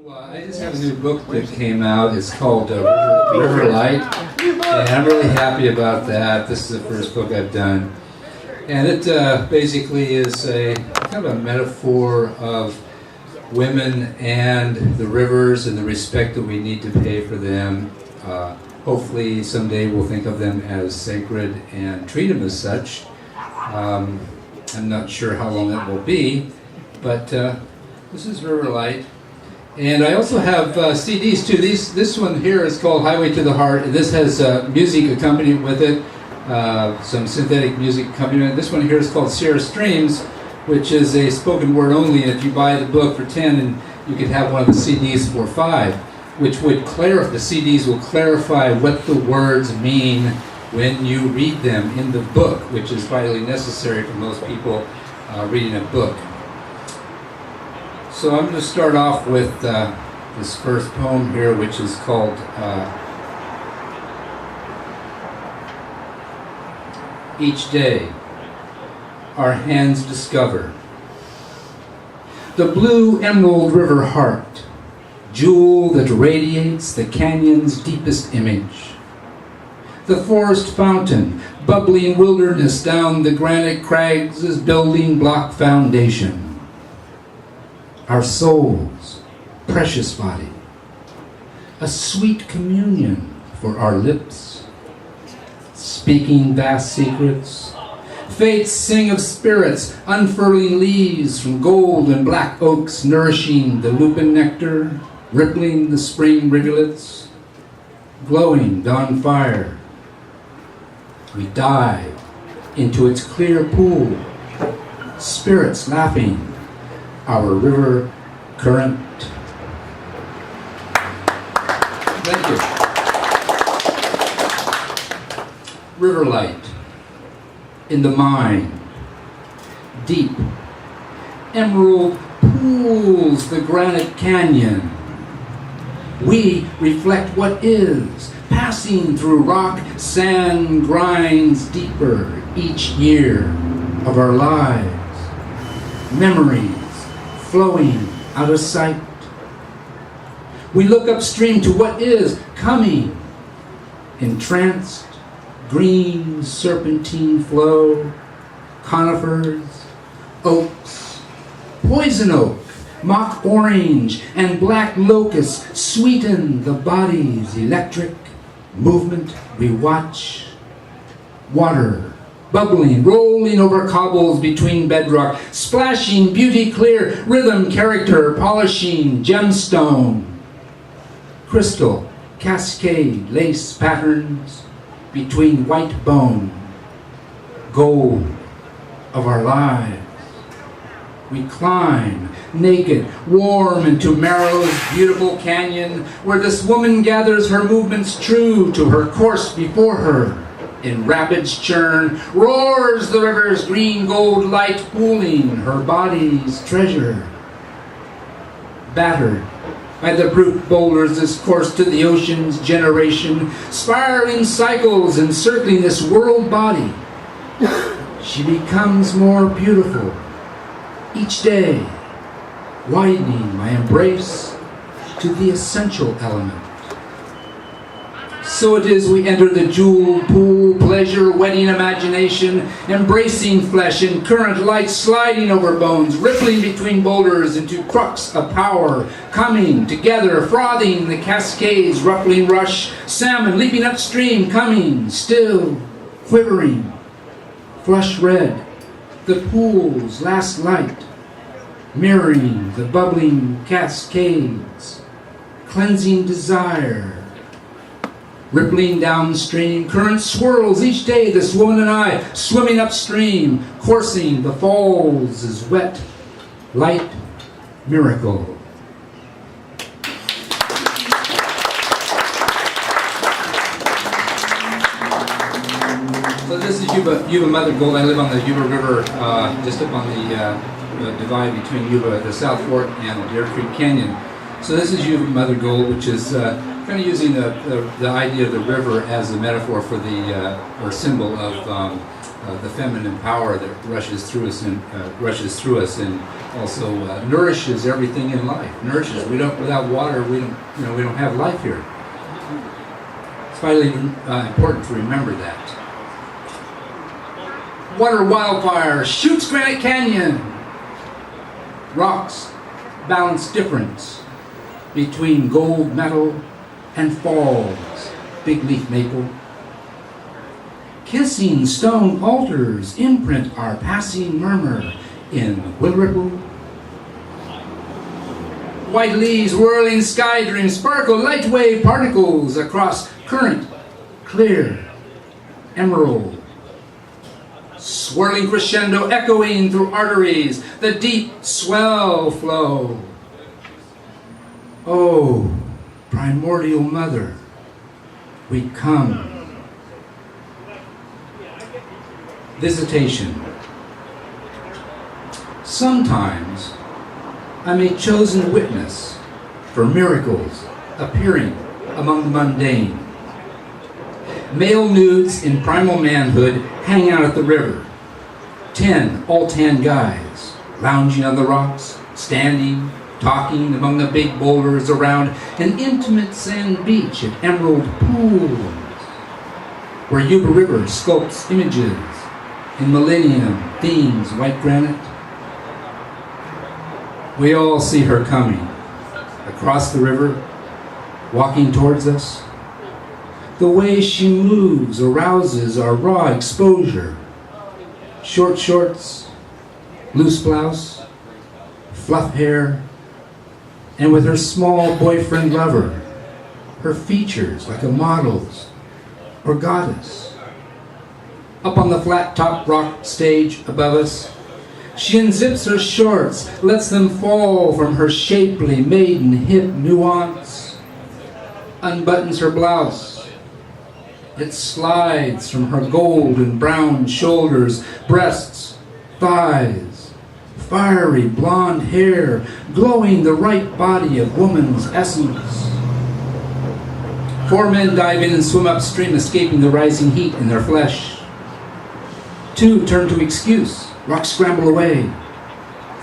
Well, I just have a new book that came out. It's called River Light, and I'm really happy about that. This is the first book I've done, and it basically is a kind of a metaphor of women and the rivers and the respect that we need to pay for them. Hopefully someday we'll think of them as sacred and treat them as such. I'm not sure how long that will be, but this is River Light. And I also have CDs too. This one here is called Highway to the Heart, and this has music accompanied with it, some synthetic music accompaniment. This one here is called Sierra Streams, which is a spoken word only. And if you buy the book for 10, and you could have one of the CDs for 5, which would clarify. The CDs will clarify what the words mean when you read them in the book, which is vitally necessary for most people reading a book. So I'm going to start off with this first poem here, which is called Each Day Our Hands Discover. The blue emerald river heart, jewel that radiates the canyon's deepest image. The forest fountain, bubbling wilderness down the granite crags' building block foundation. Our soul's precious body, a sweet communion for our lips, speaking vast secrets. Fates sing of spirits, unfurling leaves from gold and black oaks, nourishing the lupin nectar, rippling the spring rivulets, glowing dawn fire. We dive into its clear pool, spirits laughing, our river current. Thank you. River light in the mind, deep emerald pools the granite canyon. We reflect what is, passing through rock, sand grinds deeper each year of our lives. Memories flowing out of sight. We look upstream to what is coming. Entranced, green serpentine flow, conifers, oaks, poison oak, mock orange, and black locust sweeten the body's electric movement. We watch water bubbling, rolling over cobbles between bedrock, splashing beauty clear, rhythm, character, polishing gemstone, crystal, cascade, lace patterns between white bone, gold of our lives. We climb, naked, warm into Merrill's beautiful canyon, where this woman gathers her movements true to her course before her. In rapids churn, roars the river's green gold light, pooling her body's treasure. Battered by the brute boulders this course to the ocean's generation, spiraling cycles encircling this world body. She becomes more beautiful each day, widening my embrace to the essential element. So it is we enter the jewel pool, pleasure, wedding imagination, embracing flesh in current light, sliding over bones, rippling between boulders into crux of power, coming together, frothing the cascades, ruffling rush, salmon leaping upstream, coming, still, quivering, flush red, the pool's last light, mirroring the bubbling cascades, cleansing desire, rippling downstream, current swirls each day, this woman and I, swimming upstream, coursing the falls is wet, light, miracle. So this is Yuba Mother Gold. I live on the Yuba River, just up on the divide between Yuba, the South Fork, and Deer Creek Canyon. So this is Yuba Mother Gold, which is kind of using the idea of the river as a metaphor for the or symbol of the feminine power that rushes through us in Also nourishes everything in life. Nourishes. Without water, we don't have life here. It's vitally important to remember that. Water wildfire shoots Granite Canyon. Rocks balance difference between gold medal and falls, big leaf maple. Kissing stone altars imprint our passing murmur in Will Ripple. White leaves, whirling sky dreams, sparkle light wave particles across current, clear, emerald. Swirling crescendo, echoing through arteries, the deep swell flow. Oh, primordial mother, we come. Visitation. Sometimes I'm a chosen witness for miracles appearing among the mundane. Male nudes in primal manhood hang out at the river. 10 all-tan guys lounging on the rocks, standing, talking among the big boulders around an intimate sand beach at Emerald Pools, where Yuba River sculpts images in millennium themes, white granite. We all see her coming across the river, walking towards us. The way she moves arouses our raw exposure. Short shorts, loose blouse, fluff hair, and with her small boyfriend lover, her features like a model's or goddess. Up on the flat-top rock stage above us, she unzips her shorts, lets them fall from her shapely maiden hip nuance, unbuttons her blouse. It slides from her golden brown shoulders, breasts, thighs, fiery blonde hair, glowing the right body of woman's essence. 4 men dive in and swim upstream, escaping the rising heat in their flesh. 2 turn to excuse, rocks scramble away.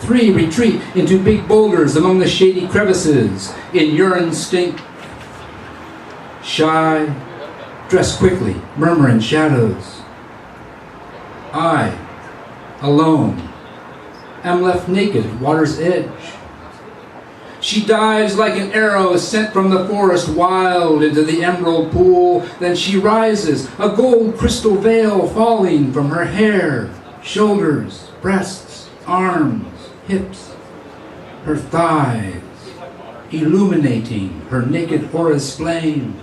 3 retreat into big boulders among the shady crevices in urine stink. Shy, dress quickly, murmur in shadows. I, alone, am left naked at water's edge. She dives like an arrow sent from the forest wild into the emerald pool. Then she rises, a gold crystal veil falling from her hair, shoulders, breasts, arms, hips, her thighs, illuminating her naked aura's flame.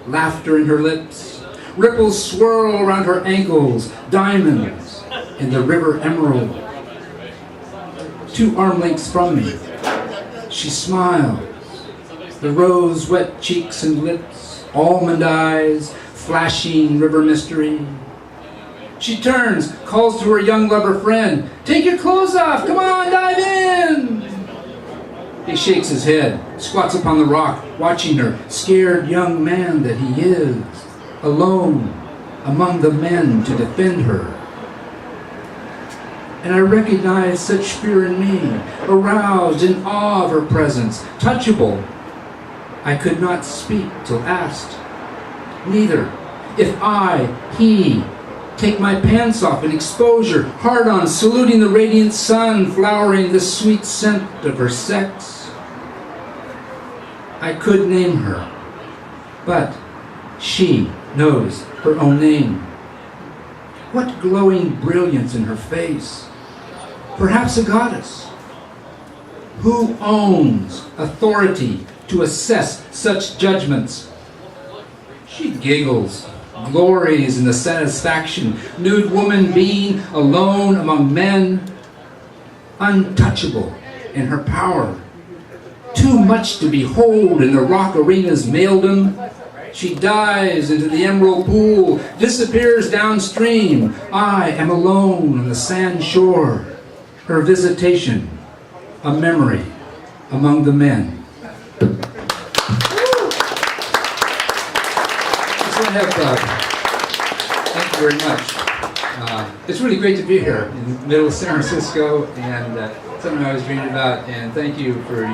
Laughter in her lips, ripples swirl around her ankles, diamonds in the river emerald. 2 arm lengths from me, she smiles, the rose-wet cheeks and lips, almond eyes, flashing river mystery. She turns, calls to her young lover friend, "Take your clothes off, come on, dive in!" He shakes his head, squats upon the rock, watching her, scared young man that he is, alone among the men to defend her. And I recognize such fear in me, aroused in awe of her presence, touchable. I could not speak till asked. Neither, if I, he, take my pants off in exposure, hard on, saluting the radiant sun, flowering the sweet scent of her sex. I could name her, but she knows her own name. What glowing brilliance in her face. Perhaps a goddess. Who owns authority to assess such judgments? She giggles, glories in the satisfaction, nude woman being alone among men, untouchable in her power. Too much to behold in the rock arena's maledom. She dives into the emerald pool, disappears downstream. I am alone on the sand shore. Her visitation, a memory among the men. Thank you very much. It's really great to be here in the middle of San Francisco, and something I was dreaming about, and thank you for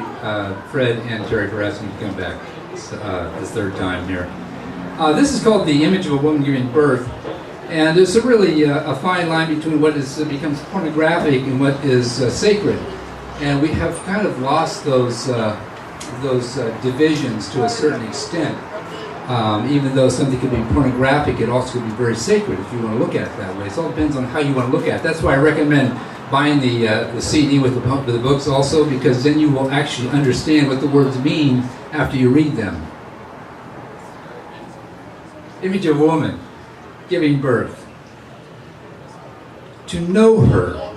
Fred and Terry for asking me to come back this third time here. This is called The Image of a Woman Giving Birth, and it's a really a fine line between what becomes pornographic and what is sacred, and we have kind of lost those divisions to a certain extent. Even though something could be pornographic, it also could be very sacred if you want to look at it that way. It all depends on how you want to look at it. That's why I recommend buying the CD with the books also, because then you will actually understand what the words mean after you read them. Image of a woman giving birth. To know her,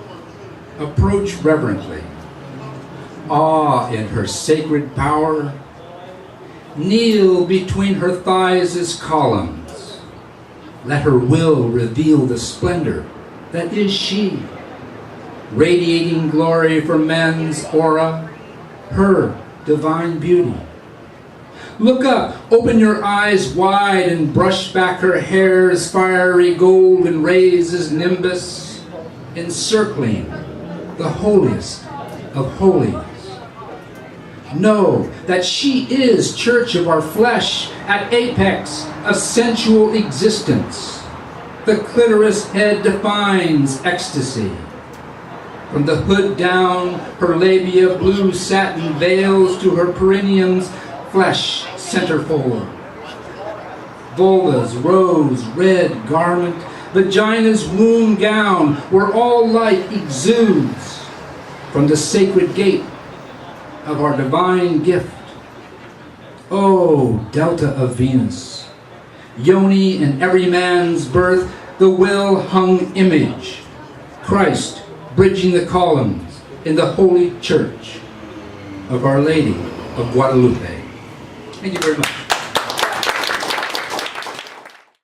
approach reverently. Awe in her sacred power. Kneel between her thighs as columns. Let her will reveal the splendor that is she. Radiating glory from man's aura, her divine beauty. Look up, open your eyes wide and brush back her hair's fiery gold and raise as nimbus, encircling the holiest of holies. Know that she is church of our flesh at apex of sensual existence. The clitoris head defines ecstasy. From the hood down, her labia blue satin veils to her perineum's flesh centerfold. Vulva's rose red garment, vagina's womb gown, where all light exudes from the sacred gate of our divine gift. O delta of Venus, yoni in every man's birth, the will-hung image, Christ bridging the columns in the holy church of Our Lady of Guadalupe. Thank you very much.